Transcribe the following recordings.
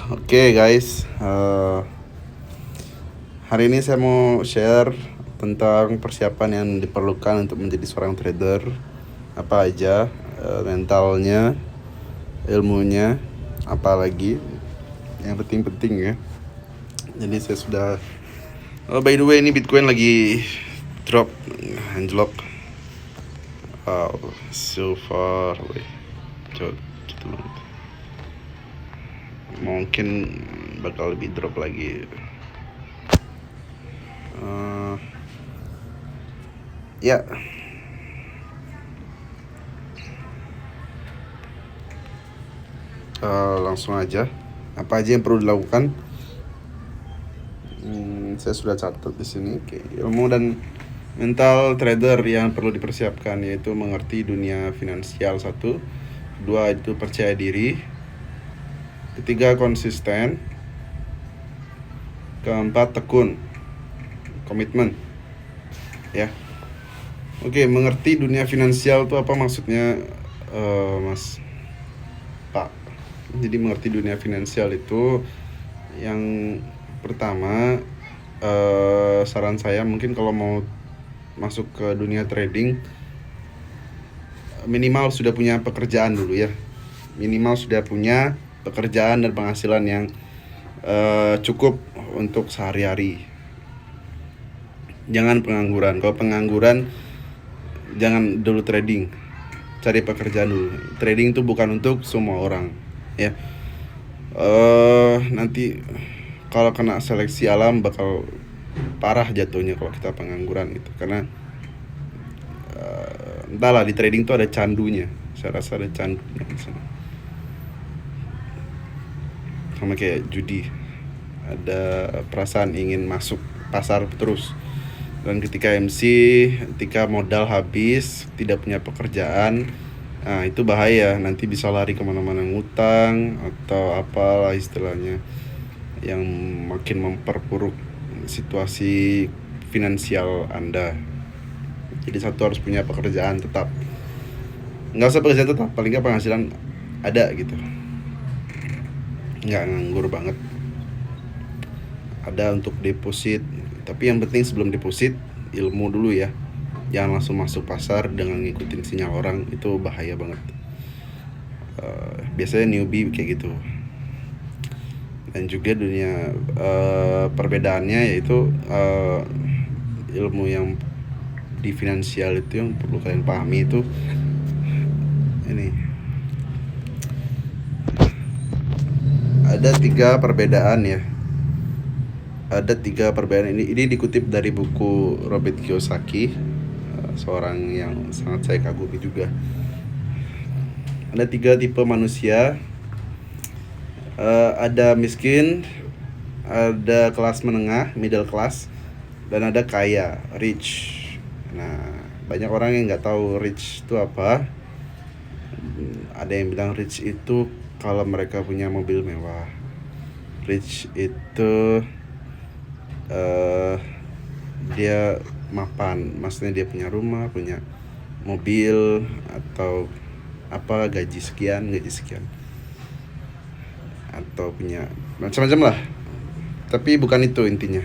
Oke guys, hari ini saya mau share tentang persiapan yang diperlukan untuk menjadi seorang trader. Apa aja mentalnya, ilmunya, apalagi yang penting-penting ya. Jadi saya sudah by the way, ini Bitcoin lagi drop anjlok. So far gitu. Mungkin bakal lebih drop lagi. Ya, langsung aja. Apa aja yang perlu dilakukan? Saya sudah catat di sini. Oke, ilmu dan mental trader yang perlu dipersiapkan yaitu mengerti dunia finansial satu, kedua itu percaya diri, ketiga konsisten, keempat tekun, komitmen. Ya. Oke, mengerti dunia finansial itu apa maksudnya, Mas Pak? Jadi mengerti dunia finansial itu yang pertama, saran saya mungkin kalau mau masuk ke dunia trading minimal sudah punya pekerjaan dulu ya. Minimal sudah punya pekerjaan dan penghasilan yang cukup untuk sehari-hari. Jangan pengangguran. Kalau pengangguran jangan dulu trading. Cari pekerjaan dulu. Trading itu bukan untuk semua orang ya. Nanti kalau kena seleksi alam bakal parah jatuhnya kalau kita pengangguran gitu, karena entahlah, di trading tuh ada candunya. Saya rasa ada candunya di sana. Sama kayak judi, ada perasaan ingin masuk pasar terus. Dan ketika ketika modal habis, tidak punya pekerjaan, nah itu bahaya. Nanti bisa lari kemana-mana, ngutang atau apalah istilahnya, yang makin memperburuk situasi finansial Anda. Jadi satu, harus punya pekerjaan tetap. Nggak usah pekerjaan tetap, paling nggak penghasilan ada gitu, nggak nganggur banget. Ada untuk deposit, tapi yang penting sebelum deposit ilmu dulu ya. Jangan langsung masuk pasar dengan ngikutin sinyal orang, itu bahaya banget. Biasanya newbie kayak gitu. Dan juga dunia perbedaannya yaitu ilmu yang di finansial itu yang perlu kalian pahami itu ini. Ada 3 perbedaan ya. Ada 3 perbedaan ini dikutip dari buku Robert Kiyosaki, seorang yang sangat saya kagumi juga. Ada 3 tipe manusia. Ada miskin, ada kelas menengah, middle class, dan ada kaya, rich. Nah, banyak orang yang nggak tahu rich itu apa. Ada yang bilang rich itu kalau mereka punya mobil mewah. Rich itu dia mapan, maksudnya dia punya rumah, punya mobil, atau apa, gaji sekian, atau punya macam-macam lah. Tapi bukan itu intinya.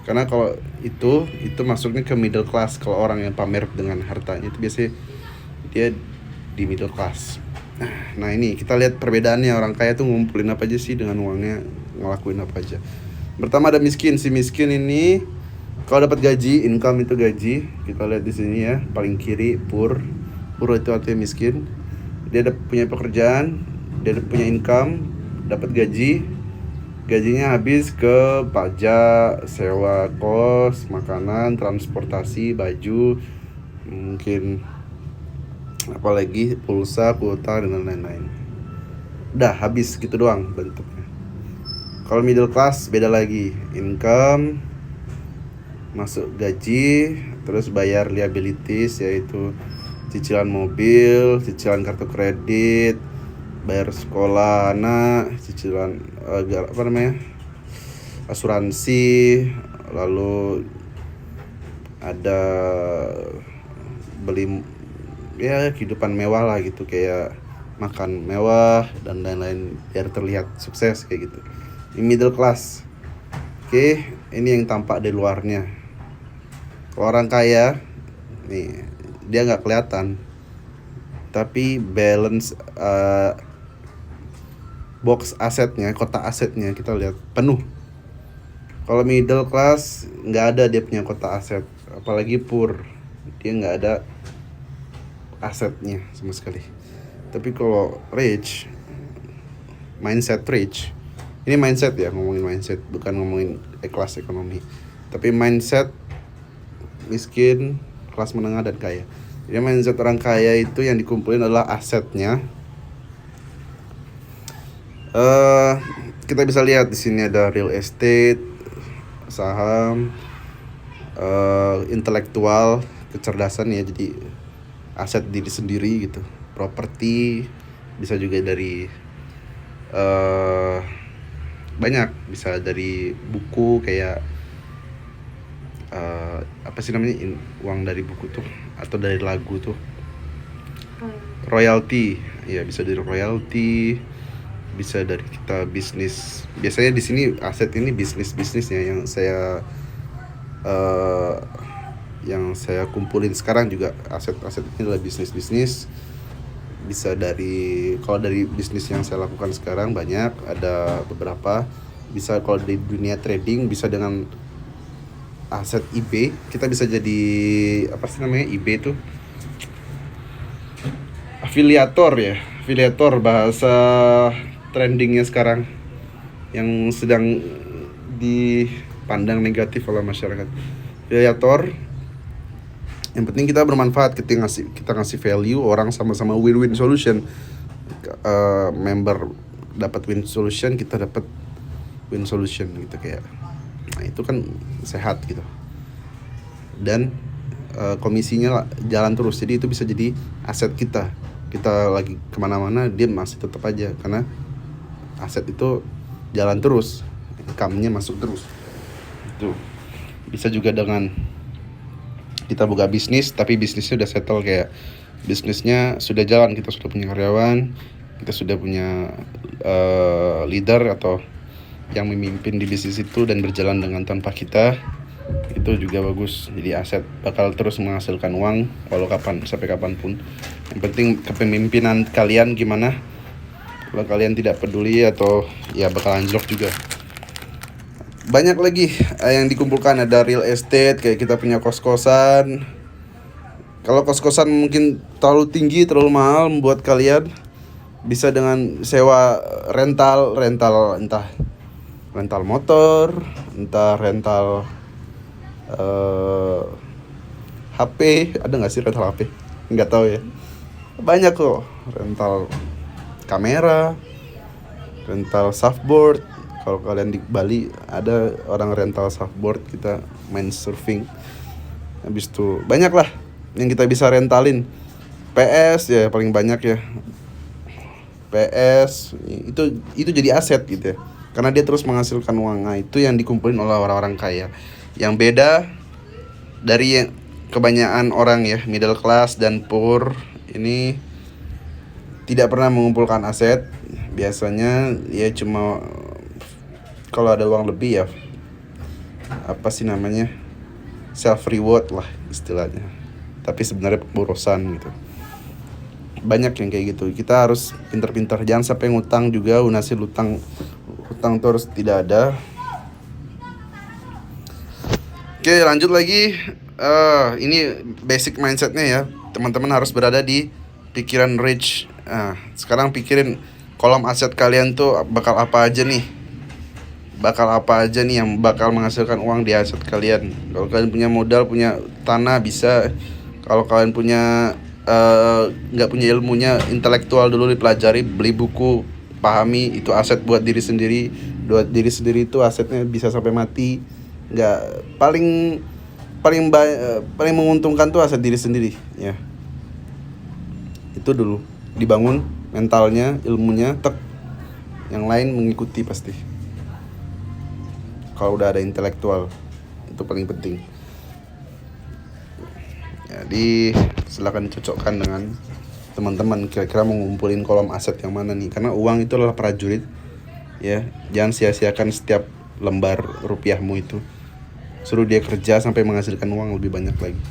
Karena kalau itu masuknya ke middle class. Kalau orang yang pamer dengan hartanya itu biasanya dia di middle class. Nah ini kita lihat perbedaannya. Orang kaya tuh ngumpulin apa aja sih dengan uangnya, ngelakuin apa aja. Pertama ada miskin. Si miskin ini kalau dapat gaji, income itu gaji. Kita lihat di sini ya, paling kiri poor. Poor itu artinya miskin. Dia punya pekerjaan, dia punya income, dapat gaji. Gajinya habis ke pajak, sewa kos, makanan, transportasi, baju, mungkin apalagi pulsa, kuota, dan lain-lain. Udah habis gitu doang bentuknya. Kalau middle class beda lagi, income, masuk gaji, terus bayar liabilities yaitu cicilan mobil, cicilan kartu kredit, bayar sekolah anak, cicilan asuransi, lalu ada beli ya kehidupan mewah lah gitu, kayak makan mewah dan lain-lain biar terlihat sukses kayak gitu. Ini middle class. Oke, ini yang tampak di luarnya. Kalau orang kaya nih, dia nggak kelihatan, tapi balance box asetnya, kotak asetnya kita lihat penuh. Kalau middle class nggak ada dia punya kotak aset, apalagi poor, dia nggak ada asetnya sama sekali. Tapi kalau rich, mindset rich, ini mindset ya, ngomongin mindset, bukan ngomongin kelas ekonomi, tapi mindset miskin, kelas menengah dan kaya. Jadi mindset orang kaya itu yang dikumpulin adalah asetnya. Kita bisa lihat di sini ada real estate, saham, intelektual, kecerdasan ya, jadi aset diri sendiri gitu. Properti bisa juga dari banyak, bisa dari buku kayak apa sih namanya, uang dari buku tuh atau dari lagu tuh, royalty ya, bisa dari royalty, bisa dari kita bisnis. Biasanya di sini aset ini bisnisnya yang saya kumpulin sekarang juga. Aset ini adalah bisnis. Bisa dari, kalau dari bisnis yang saya lakukan sekarang banyak, ada beberapa. Bisa kalau di dunia trading bisa dengan aset eBay, kita bisa jadi apa sih namanya, eBay tuh afiliator bahasa trendingnya sekarang yang sedang dipandang negatif oleh masyarakat. Afiliator, yang penting kita bermanfaat, kita ngasih value, orang sama-sama win-win solution. Member dapat win solution, kita dapat win solution gitu kayak. Nah, itu kan sehat gitu. Dan komisinya jalan terus, jadi itu bisa jadi aset kita. Kita lagi kemana-mana dia masih tetap aja, karena aset itu jalan terus, income-nya masuk terus. Itu bisa juga dengan kita buka bisnis, tapi bisnisnya udah settle, kayak bisnisnya sudah jalan, kita sudah punya karyawan, kita sudah punya leader atau yang memimpin di bisnis itu dan berjalan dengan tanpa kita. Itu juga bagus, jadi aset bakal terus menghasilkan uang walau sampai kapanpun. Yang penting kepemimpinan kalian gimana. Kalau kalian tidak peduli atau ya bakal anjlok juga. Banyak lagi yang dikumpulkan, ada real estate, kayak kita punya kos-kosan. Kalau kos-kosan mungkin terlalu tinggi, terlalu mahal membuat kalian, bisa dengan sewa rental, entah rental motor, entah rental HP. Ada nggak sih rental HP? Nggak tahu ya. Banyak kok, rental kamera, rental surfboard. Kalau kalian di Bali ada orang rental surfboard, kita main surfing. Habis itu banyak lah yang kita bisa rentalin. PS ya paling banyak ya. PS itu jadi aset gitu ya, karena dia terus menghasilkan uang. Nah, itu yang dikumpulin oleh orang-orang kaya. Yang beda dari yang kebanyakan orang ya, middle class dan poor ini tidak pernah mengumpulkan aset. Biasanya ya cuma kalau ada uang lebih ya, apa sih namanya, self reward lah istilahnya, tapi sebenarnya pemborosan gitu. Banyak yang kayak gitu. Kita harus pintar-pintar, jangan sampai ngutang juga, lunasin hutang terus tidak ada. Oke, lanjut lagi. Ini basic mindsetnya ya. Teman-teman harus berada di pikiran rich. Sekarang pikirin kolom aset kalian tuh bakal apa aja nih. Yang bakal menghasilkan uang di aset kalian. Kalau kalian punya modal, punya tanah bisa. Kalau kalian punya nggak punya ilmunya, intelektual dulu dipelajari, beli buku, pahami, itu aset buat diri sendiri. Buat diri sendiri itu asetnya bisa sampai mati. Nggak, paling menguntungkan tuh aset diri sendiri ya. Itu dulu dibangun mentalnya, ilmunya, yang lain mengikuti pasti. Kalau udah ada intelektual, itu paling penting. Jadi silakan dicocokkan dengan teman-teman kira-kira mau ngumpulin kolom aset yang mana nih, karena uang itu adalah prajurit ya. Jangan sia-siakan setiap lembar rupiahmu itu, suruh dia kerja sampai menghasilkan uang lebih banyak lagi.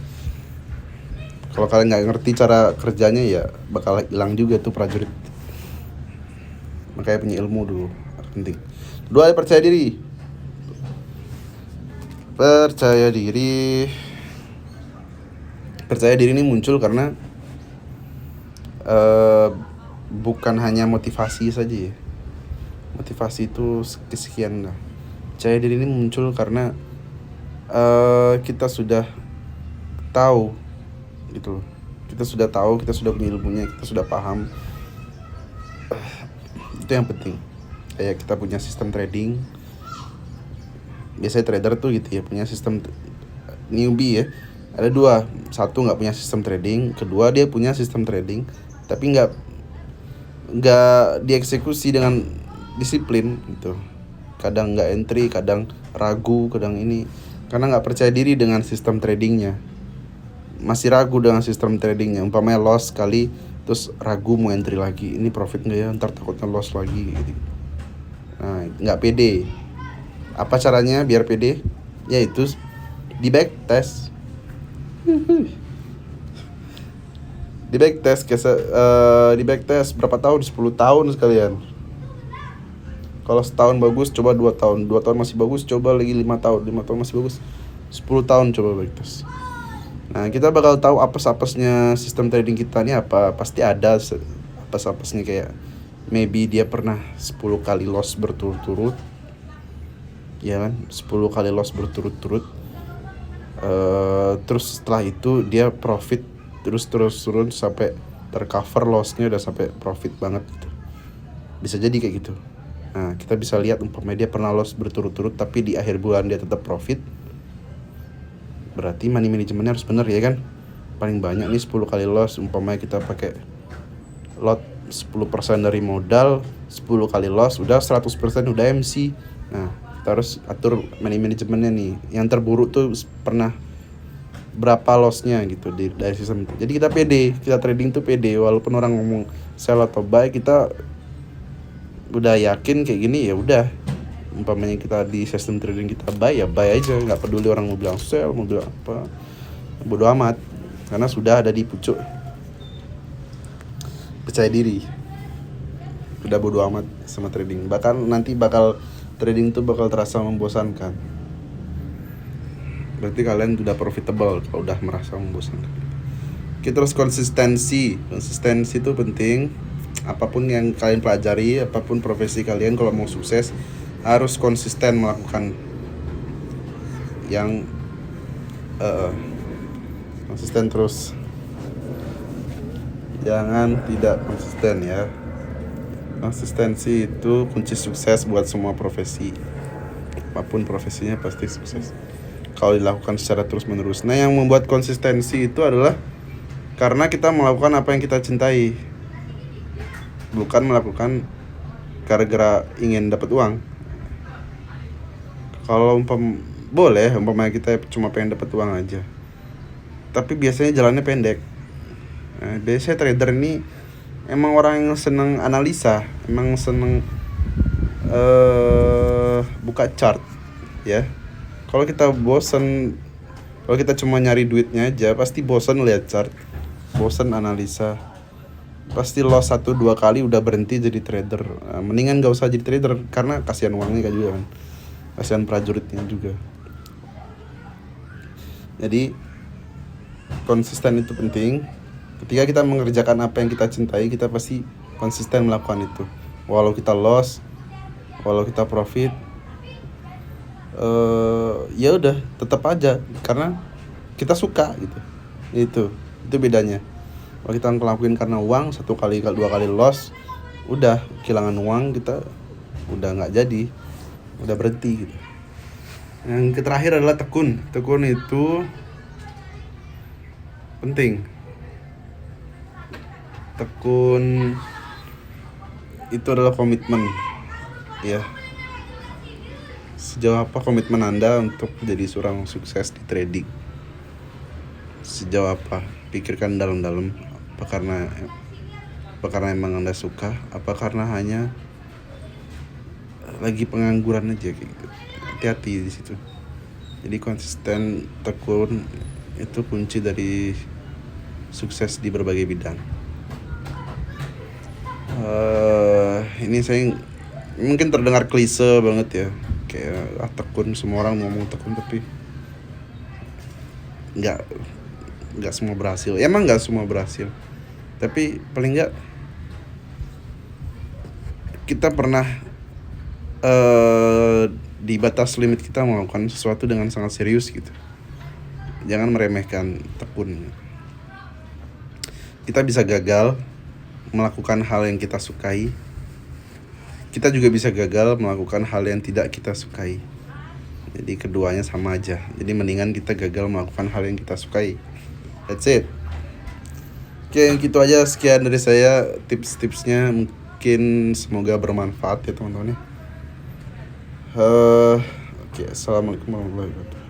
Kalau kalian nggak ngerti cara kerjanya ya bakal hilang juga tuh prajurit. Makanya punya ilmu dulu penting. Kedua, percaya diri. Percaya diri ini muncul karena bukan hanya motivasi saja ya. Motivasi itu sekian lah. Percaya diri ini muncul karena kita sudah tahu gitu loh. Kita sudah tahu, kita sudah punya ilmunya, kita sudah paham. Itu yang penting. Kayak kita punya sistem trading. Biasanya trader tuh gitu ya, punya sistem. Newbie ya, ada dua. Satu nggak punya sistem trading, kedua dia punya sistem trading tapi nggak dieksekusi dengan disiplin gitu. Kadang nggak entry, kadang ragu, kadang ini karena nggak percaya diri dengan sistem tradingnya. Masih ragu dengan sistem tradingnya. Umpamanya loss sekali, terus ragu mau entry lagi. Ini profit nggak ya? Ntar takutnya loss lagi gitu. Nah, nggak pede. Apa caranya biar pede? Yaitu di backtest. Di backtest berapa tahun? 10 tahun sekalian. Kalau setahun bagus, coba 2 tahun. 2 tahun masih bagus, coba lagi 5 tahun. 5 tahun masih bagus, 10 tahun coba backtest. Nah, kita bakal tahu apes-apesnya sistem trading kita ini apa. Pasti ada apes-apesnya, kayak maybe dia pernah 10 kali loss berturut-turut. Ya kan? 10 kali loss berturut-turut. Terus setelah itu dia profit terus turun sampai tercover lossnya, udah sampai profit banget gitu. Bisa jadi kayak gitu. Nah, kita bisa lihat umpamanya dia pernah loss berturut-turut tapi di akhir bulan dia tetap profit. Berarti money manajemennya harus bener ya kan. Paling banyak nih 10 kali loss, umpamanya kita pakai lot 10% dari modal, 10 kali loss udah 100% udah MC. Nah, kita harus atur money manajemennya nih. Yang terburuk tuh pernah berapa lossnya gitu dari sistem itu. Jadi kita pede, kita trading tuh pede. Walaupun orang ngomong sell atau buy, kita udah yakin kayak gini ya udah. Umpamanya kita di sistem trading kita buy ya buy aja, nggak peduli orang mau bilang sell, mau bilang apa, bodo amat, karena sudah ada di pucuk. Percaya diri, udah bodo amat sama trading. Bahkan nanti trading tuh bakal terasa membosankan. Berarti kalian udah profitable kalau udah merasa membosankan. Kita terus konsistensi itu penting. Apapun yang kalian pelajari, apapun profesi kalian, kalau mau sukses harus konsisten melakukan yang konsisten terus. Jangan tidak konsisten ya. Konsistensi itu kunci sukses buat semua profesi. Apapun profesinya pasti sukses kalau dilakukan secara terus-menerus. Nah, yang membuat konsistensi itu adalah karena kita melakukan apa yang kita cintai, bukan melakukan gara-gara ingin dapat uang. Kalau boleh umpamanya kita cuma pengen dapat uang aja, tapi biasanya jalannya pendek. Nah, biasanya trader ini emang orang yang seneng analisa, emang seneng buka chart ya. Kalau kita bosen, kalau kita cuma nyari duitnya aja, pasti bosen lihat chart, bosen analisa, pasti loss 1-2 kali udah berhenti jadi trader. Nah, mendingan gak usah jadi trader karena kasihan uangnya kan juga kan, kasihan prajuritnya juga. Jadi konsisten itu penting. Ketika kita mengerjakan apa yang kita cintai, kita pasti konsisten melakukan itu. Walau kita loss, walau kita profit, ya udah tetap aja karena kita suka gitu. Itu bedanya. Kalau kita ngelakuin karena uang, 1 kali 2 kali loss, udah kehilangan uang, kita udah nggak jadi, udah berhenti gitu. Yang terakhir adalah tekun. Tekun itu penting. Tekun itu adalah komitmen ya. Sejauh apa komitmen Anda untuk jadi seorang sukses di trading? Sejauh apa? Pikirkan dalam-dalam. Apa karena Apa karena emang Anda suka? Apa karena hanya lagi pengangguran aja kayak gitu? Hati-hati di situ. Jadi konsisten, tekun itu kunci dari sukses di berbagai bidang. Ini saya mungkin terdengar klise banget ya, kayak tekun, semua orang ngomong tekun, tapi nggak semua berhasil. Emang nggak semua berhasil, tapi paling nggak kita pernah di batas limit kita melakukan sesuatu dengan sangat serius gitu. Jangan meremehkan tekun. Kita bisa gagal melakukan hal yang kita sukai. Kita juga bisa gagal melakukan hal yang tidak kita sukai. Jadi keduanya sama aja. Jadi mendingan kita gagal melakukan hal yang kita sukai. That's it. Oke, yang gitu aja. Sekian dari saya tips-tipsnya. Mungkin semoga bermanfaat ya teman-teman ya. Oke, assalamualaikum warahmatullahi wabarakatuh.